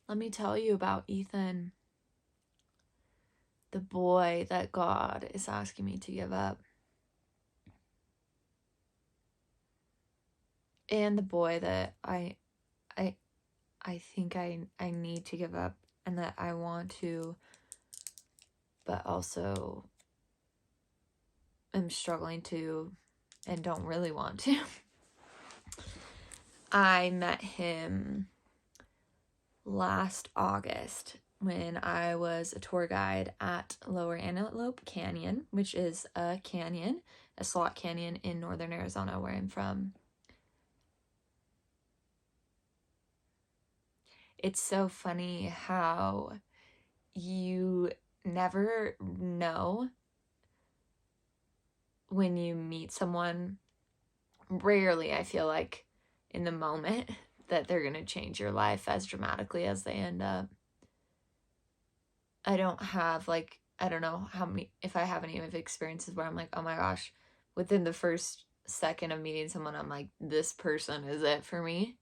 let me tell you about Ethan, the boy that God is asking me to give up. And the boy that I think I need to give up and that I want to, but also am struggling to and don't really want to. I met him last August when I was a tour guide at Lower Antelope Canyon, which is a canyon, a slot canyon in northern Arizona where I'm from. It's so funny how you never know when you meet someone. Rarely, I feel like, in the moment that they're going to change your life as dramatically as they end up. I don't have, like, I don't know how many, if I have any of experiences where I'm like, oh my gosh, within the first second of meeting someone, I'm like, this person is it for me.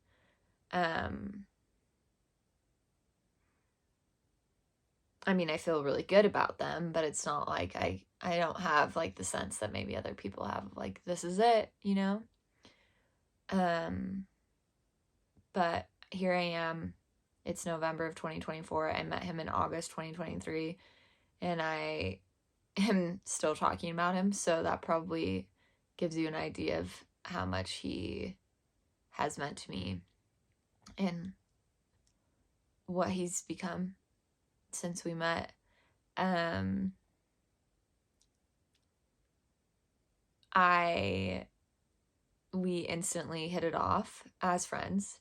I mean, I feel really good about them, but it's not like I don't have like the sense that maybe other people have, like, this is it, you know? But here I am. It's November of 2024. I met him in August 2023, and I am still talking about him, so that probably gives you an idea of how much he has meant to me and what he's become since we met. We instantly hit it off as friends,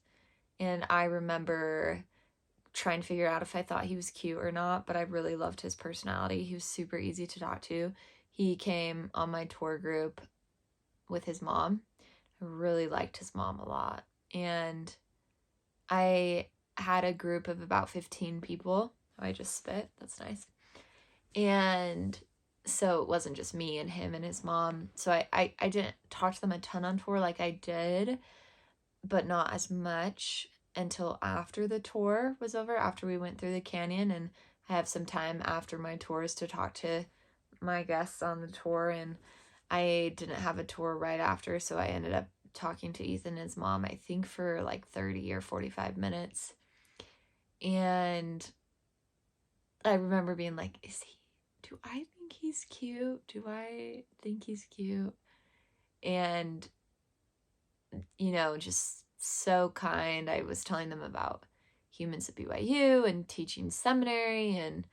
and I remember trying to figure out if I thought he was cute or not, but I really loved his personality. He was super easy to talk to. He came on my tour group with his mom. I really liked his mom a lot. And I had a group of about 15 people. Oh, I just spit. That's nice. And so it wasn't just me and him and his mom. So I didn't talk to them a ton on tour like I did, but not as much until after the tour was over, after we went through the canyon. And I have some time after my tours to talk to my guests on the tour, and I didn't have a tour right after, so I ended up talking to Ethan and his mom, I think for like 30 or 45 minutes. And I remember being like, do I think he's cute? Do I think he's cute? And, you know, just so kind. I was telling them about humans at BYU and teaching seminary and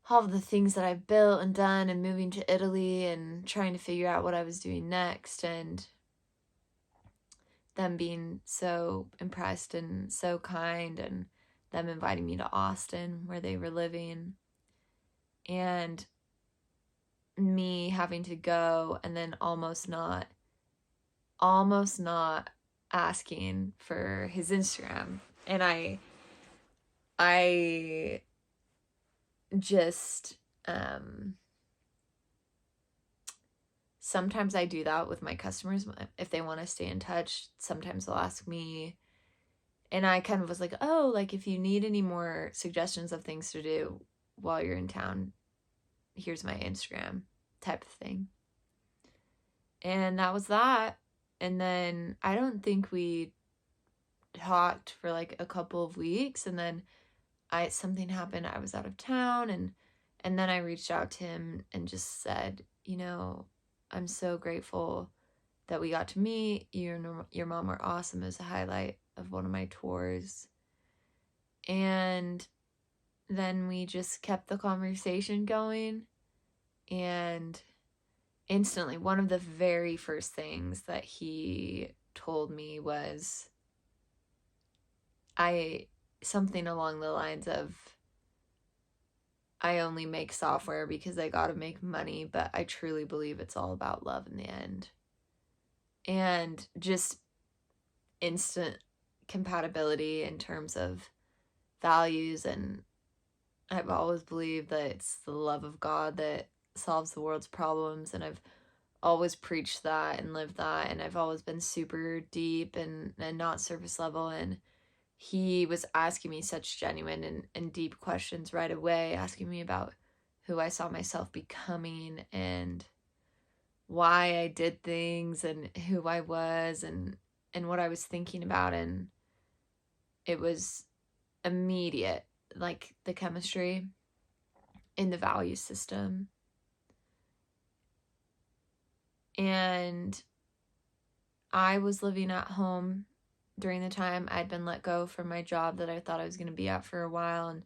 all of the things that I've built and done and moving to Italy and trying to figure out what I was doing next, and them being so impressed and so kind, and them inviting me to Austin where they were living, and me having to go and then almost not asking for his Instagram. And I just sometimes I do that with my customers if they want to stay in touch. Sometimes they'll ask me, and I kind of was like, oh, like, if you need any more suggestions of things to do while you're in town, here's my Instagram, type of thing. And that was that. And then I don't think we talked for like a couple of weeks, and then something happened. I was out of town, and then I reached out to him and just said, you know, I'm so grateful that we got to meet. You and your mom were awesome. It was a highlight of one of my tours. And then we just kept the conversation going, and instantly, one of the very first things that he told me was something along the lines of, I only make software because I gotta make money, but I truly believe it's all about love in the end. And just instant compatibility in terms of values. And I've always believed that it's the love of God that solves the world's problems, and I've always preached that and lived that, and I've always been super deep and not surface level. And he was asking me such genuine and deep questions right away, asking me about who I saw myself becoming and why I did things and who I was and what I was thinking about. And it was immediate, like the chemistry in the value system. And I was living at home during the time I'd been let go from my job that I thought I was going to be at for a while. And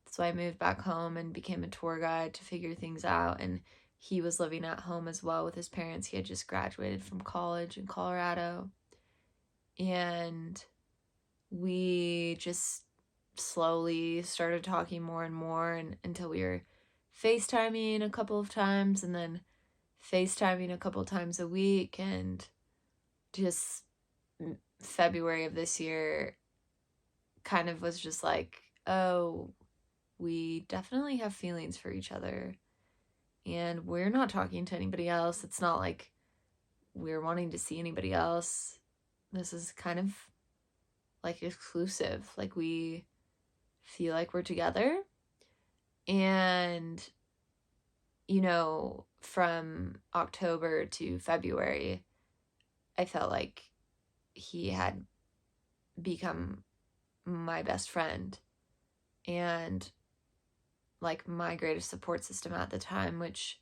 so I moved back home and became a tour guide to figure things out. And he was living at home as well with his parents. He had just graduated from college in Colorado. And we just slowly started talking more and more until we were FaceTiming a couple of times and then FaceTiming a couple times a week. And just February of this year kind of was just like, oh, we definitely have feelings for each other and we're not talking to anybody else. It's not like we're wanting to see anybody else. This is kind of like exclusive. Like we feel like we're together. And, you know, from October to February, I felt like he had become my best friend and like my greatest support system at the time, which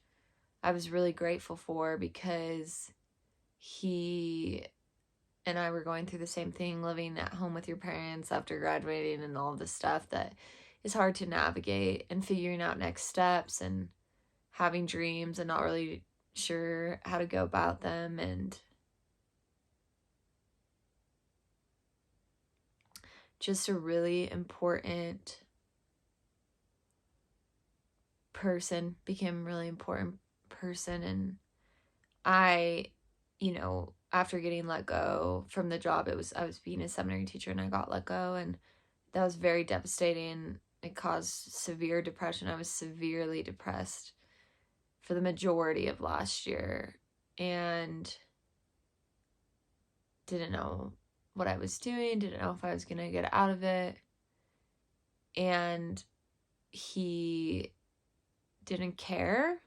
I was really grateful for because he and I were going through the same thing, living at home with your parents after graduating and all this stuff that is hard to navigate, and figuring out next steps and having dreams and not really sure how to go about them. And just a really important person, became a really important person. And I, you know, after getting let go from the job, I was being a seminary teacher and I got let go, and that was very devastating. It caused severe depression. I was severely depressed for the majority of last year and didn't know what I was doing, didn't know if I was going to get out of it. And he didn't care.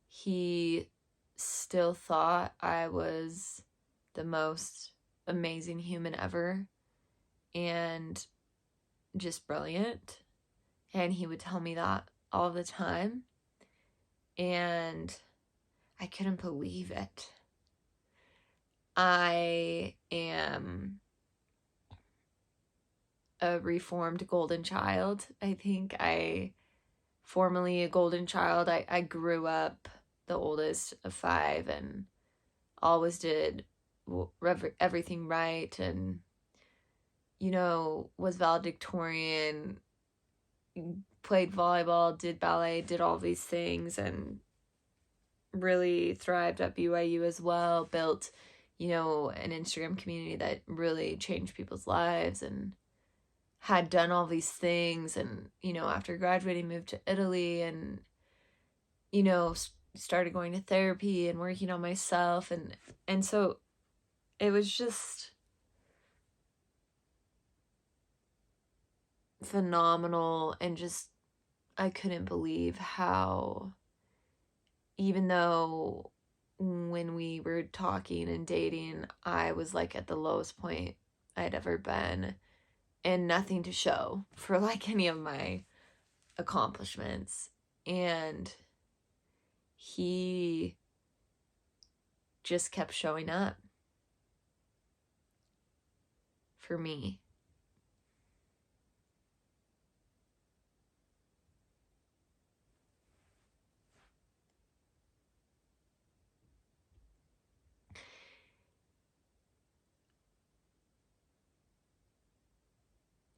He still thought I was the most amazing human ever and just brilliant. And he would tell me that all the time. And I couldn't believe it. I am a reformed golden child. I think formerly a golden child. I grew up the oldest of 5 and always did everything right, and, you know, was valedictorian, played volleyball, did ballet, did all these things, and really thrived at BYU as well, built, you know, an Instagram community that really changed people's lives, and had done all these things. And, you know, after graduating, moved to Italy and, you know, started going to therapy and working on myself. And so it was just phenomenal. And just, I couldn't believe how, even though when we were talking and dating, I was like at the lowest point I'd ever been and nothing to show for like any of my accomplishments. And he just kept showing up for me.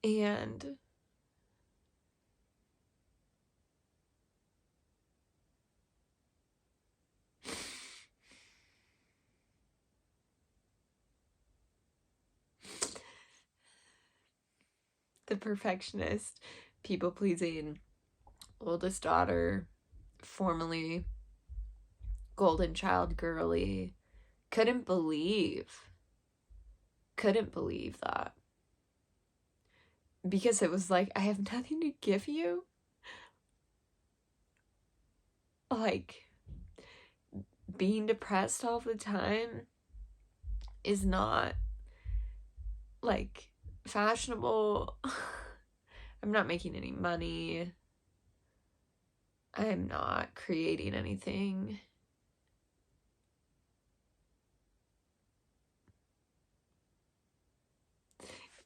And the perfectionist, people pleasing, oldest daughter, formerly golden child girly, couldn't believe that. because it was like, I have nothing to give you. Like, being depressed all the time is not, like, fashionable. I'm not making any money. I'm not creating anything.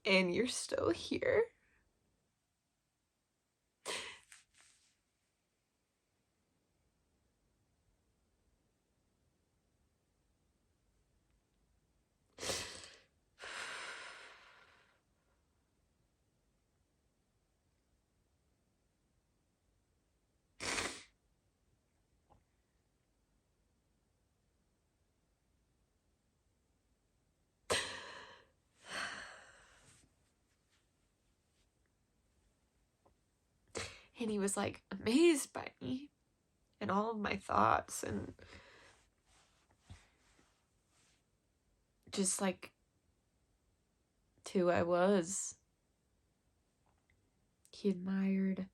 And you're still here. And he was like amazed by me and all of my thoughts, and just like who I was. He admired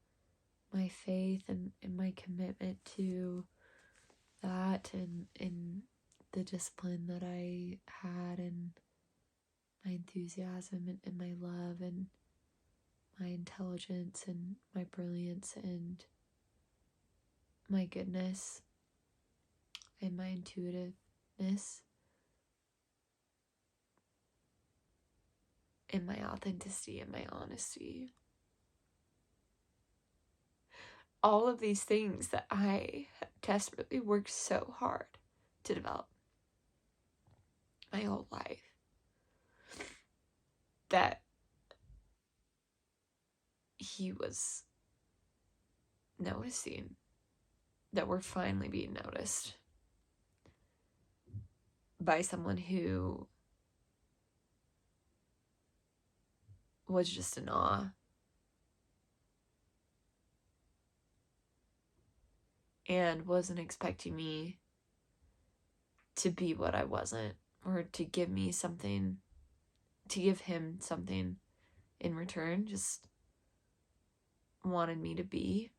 my faith and my commitment to that, and the discipline that I had, and my enthusiasm, and my love, and my intelligence, and my brilliance, and my goodness, and my intuitiveness, and my authenticity, and my honesty. All of these things that I have desperately worked so hard to develop my whole life, that he was noticing, that we're finally being noticed by someone who was just in awe. And wasn't expecting me to be what I wasn't, or to give me something, to give him something in return. Just wanted me to be